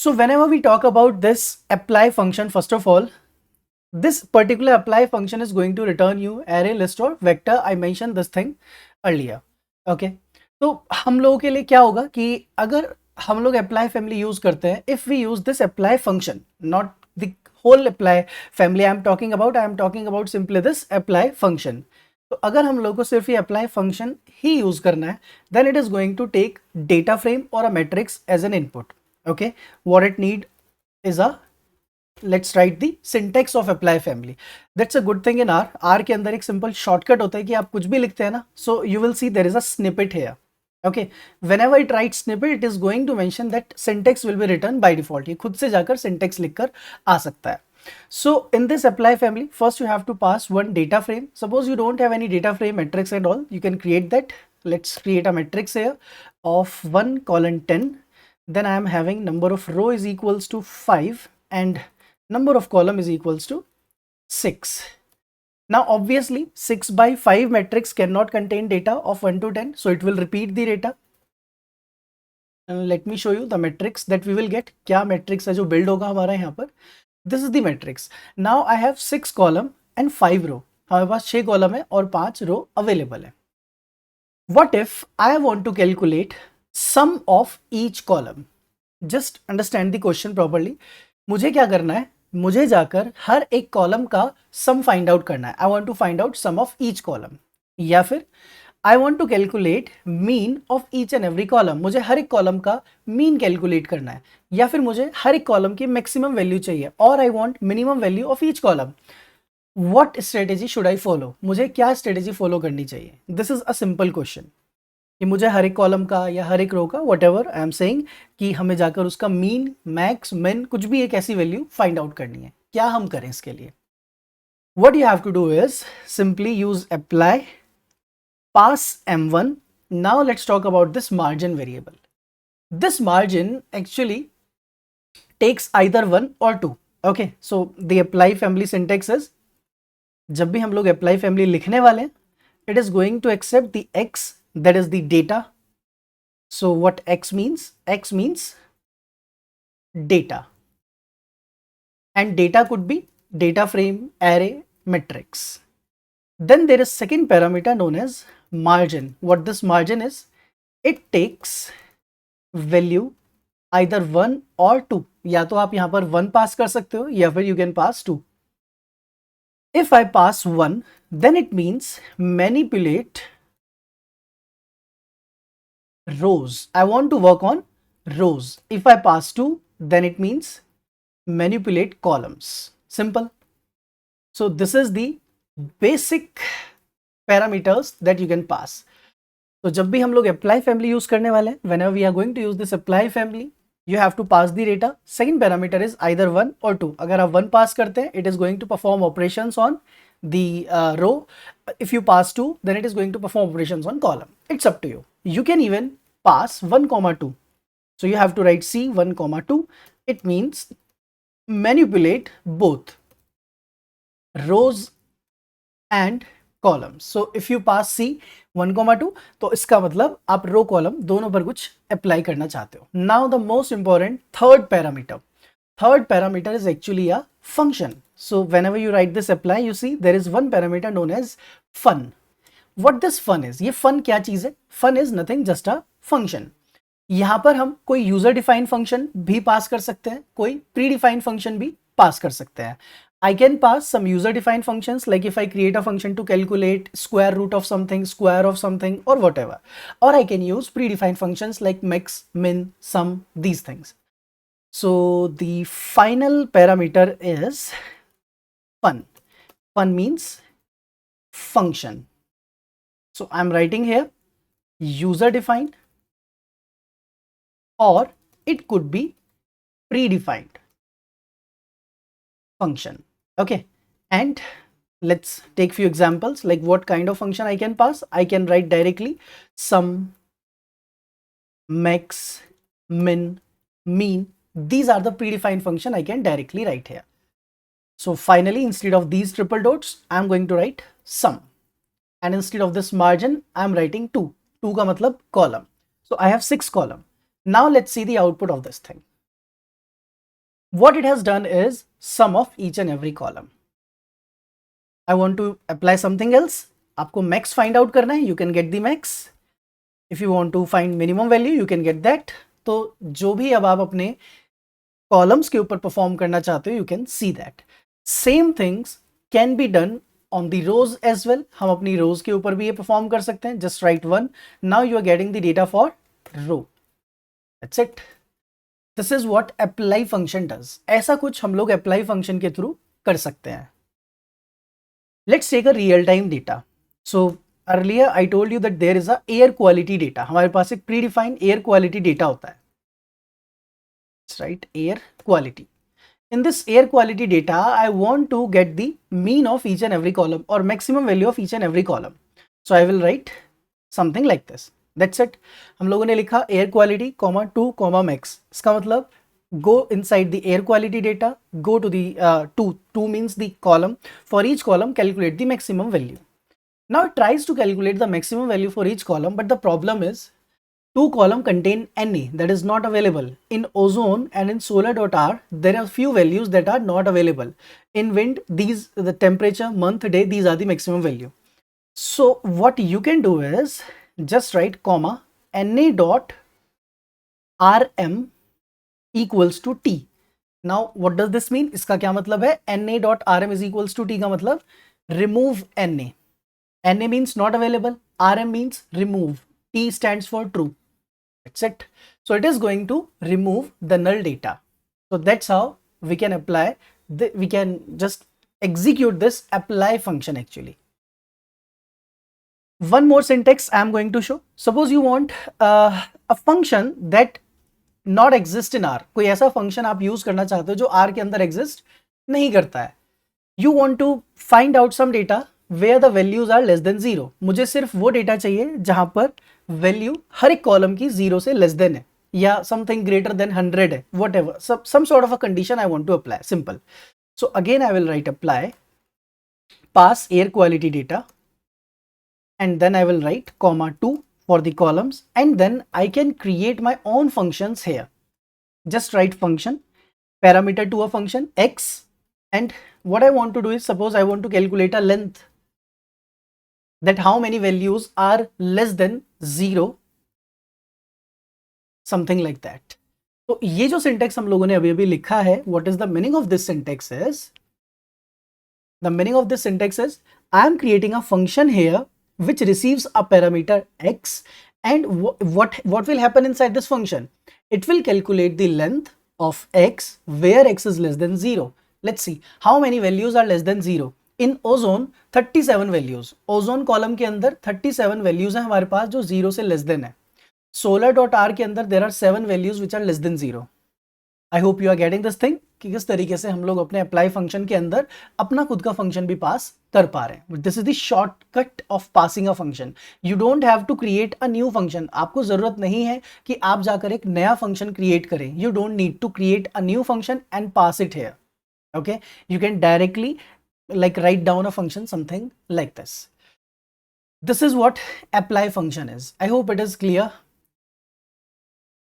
So whenever we talk about this apply function, first of all, this particular apply function is going to return you array, list or vector. I mentioned this thing earlier. Okay, तो हम लोगों के लिए क्या होगा कि अगर हम लोग apply family use करते हैं, if we use this apply function, not the whole apply family I am talking about simply this apply function. तो अगर हम लोग को सिर्फ ये apply function ही यूज करना है, then it is going to take data frame or a matrix as an input. Okay, what it need is a, let's write the syntax of apply family. That's a good thing in R के अंदर एक simple shortcut होता है कि आप कुछ भी लिखते हैं ना, so you will see there is a snippet here. Okay, whenever it writes snippet, it is going to mention that syntax will be written by default. ये खुद से जाकर syntax लिखकर आ सकता है. So in this apply family, first you have to pass one data frame. Suppose you don't have any data frame matrix and all, you can create that. Let's create a matrix here of 1 colon 10. Then I am having number of row is equals to 5 and number of column is equals to 6. Now obviously 6 by 5 matrix cannot contain data of 1 to 10, so it will repeat the data. And let me show you the matrix that we will get. क्या matrix है जो build होगा हमारा यहाँ पर. This is the matrix. Now I have 6 column and 5 row. हमारे पास 6 column है और 5 row available है. What if I want to calculate sum of each column? Just understand the question properly. मुझे क्या करना है, मुझे जाकर हर एक कॉलम का सम फाइंड आउट करना है. I want to find out sum of each column, या फिर I want to calculate mean of each and every column. मुझे हर एक कॉलम का मीन कैलकुलेट करना है, या फिर मुझे हर एक कॉलम की मैक्सिमम वैल्यू चाहिए, और I want minimum value of each column. What strategy should I follow? मुझे क्या स्ट्रेटेजी फॉलो करनी चाहिए? This is a simple question कि मुझे हर एक कॉलम का या हर एक रो का what ever I am saying कि हमें जाकर उसका मीन, मैक्स, मिन, कुछ भी एक ऐसी वैल्यू फाइंड आउट करनी है. क्या हम करें इसके लिए? what you have to do is simply use apply, pass m1. Now let's talk about this margin variable. This margin actually takes either 1 or 2. Okay, so the apply family syntax is, जब भी हम लोग apply family लिखने वाले हैं, it is going to accept the x, that is the data. So what x means? X means data, and data could be data frame, array, matrix. Then there is second parameter known as margin. What this margin is, it takes value either 1 or 2. या तो आप यहाँ पर 1 पास कर सकते हो, या फिर you can pass 2. If I pass 1, then it means manipulate rows. I want to work on rows. If I pass 2, then it means manipulate columns. Simple. So this is the basic parameters that you can pass. तो जब भी हम लोग apply family use करने वाले हैं, whenever we are going to use this apply family, you have to pass the data. Second parameter is either 1 or 2. अगर आप 1 pass करते हैं, it is going to perform operations on the row. If you pass 2, then it is going to perform operations on column. It's up to you. You can even pass 1, 2. So you have to write C 1, 2. It means manipulate both rows and columns. So if you pass C 1, 2, तो इसका मतलब आप row column दोनों पर कुछ apply करना चाहते हो. Now the most important third parameter. Third parameter is actually a function. So whenever you write this apply, you see there is one parameter known as fun. What this fun is? ये fun क्या चीज है? Fun is nothing, just a function. यहाँ पर हम कोई user defined function भी पास कर सकते हैं, कोई प्री डिफाइंड फंक्शन भी पास कर सकते हैं. I can pass some user defined functions, like if I create a function to calculate square root of something, square of something, or whatever. Or I can use predefined functions like max, min, sum, these things. So the final parameter is fun. Fun means function. So I'm writing here user defined, or it could be predefined function. Okay, and let's take few examples, like what kind of function I can pass. I can write directly sum, max, min, mean. These are the predefined function I can directly write here. So finally, instead of these triple dots, I'm going to write sum, and instead of this margin, I'm writing 2. 2 का मतलब column. So I have 6 column. Now let's see the output of this thing. what it has done is sum of each and every column. I want to apply something else. आपको max find out करना है, you can get the max. If you want to find minimum value, you can get that. तो जो भी अब आप अपने columns के ऊपर परफॉर्म करना चाहते हो, you can see that. Same things can be done on the row as well. हम अपनी रोज के ऊपर भी ये परफॉर्म कर सकते हैं. Just write one. Now you are getting the data for row. That's it. This is what apply function does. ऐसा कुछ हम लोग अप्लाई फंक्शन के थ्रू कर सकते हैं. Let's take a real time data. So earlier I told you that there is a air quality data. हमारे पास एक predefined air quality data होता है. Right, air quality. In this air quality data, I want to get the mean of each and every column or maximum value of each and every column. So I will write something like this. That's it. हम लोगों ने लिखा air quality, comma 2, comma max. इसका मतलब go inside the air quality data, go to the 2 means the column. For each column, calculate the maximum value. Now it tries to calculate the maximum value for each column, but the problem is 2 column contain Na that is not available. In ozone and in solar.r, there are few values that are not available. In wind, these, the temperature, month, day, these are the maximum value. So what you can do is just write comma Na dot rm equals to t. Now what does this mean? इसका क्या मतलब है? Na dot rm is equals to t का मतलब remove Na. Na means not available, rm means remove, t stands for true. That's it. So it is going to remove the null data. So that's how we can apply we can just execute this apply function actually. One more syntax I am going to show. Suppose you want a function that not exist in R. कोई ऐसा function आप use करना चाहते हो जो R के अंदर exist नहीं करता है. You want to find out some data where the values are less than 0. मुझे सिर्फ वो डेटा चाहिए जहां पर वैल्यू हर एक कॉलम की 0 से लेस देन है या समथिंग ग्रेटर देन 100 है. Whatever, some sort of a condition I want to apply. Simple. So again I will write apply pass air quality data and then I will write comma 2 for the columns and then I can create my own functions here. Just write function parameter to a function x, and what I want to do is, suppose I want to calculate a length, that how many values are less than 0, something like that. तो ये जो syntax हम लोगों ने अभी अभी लिखा है, what is the meaning of this syntax is, the meaning of this syntax is I am creating a function here which receives a parameter x, and what will happen inside this function? It will calculate the length of x where x is less than 0. Let's see how many values are less than 0. In ozone 37 values. Ozone column के अंदर 37 values हैं हमारे पास जो 0 से less than है. Solar.r के अंदर there are 7 values which are less than 0. I hope you are getting this thing कि किस तरीके से हम लोग अपने अप्लाई फंक्शन के अंदर अपना खुद का फंक्शन भी पास कर पा रहे हैं. This is the shortcut of passing a function. You don't have to create a new function. आपको जरूरत नहीं है कि आप जाकर एक नया फंक्शन क्रिएट करें. You don't need to create a new function and pass it here. Okay, you can directly like write down a function something like this. This is what apply function is. I hope it is clear.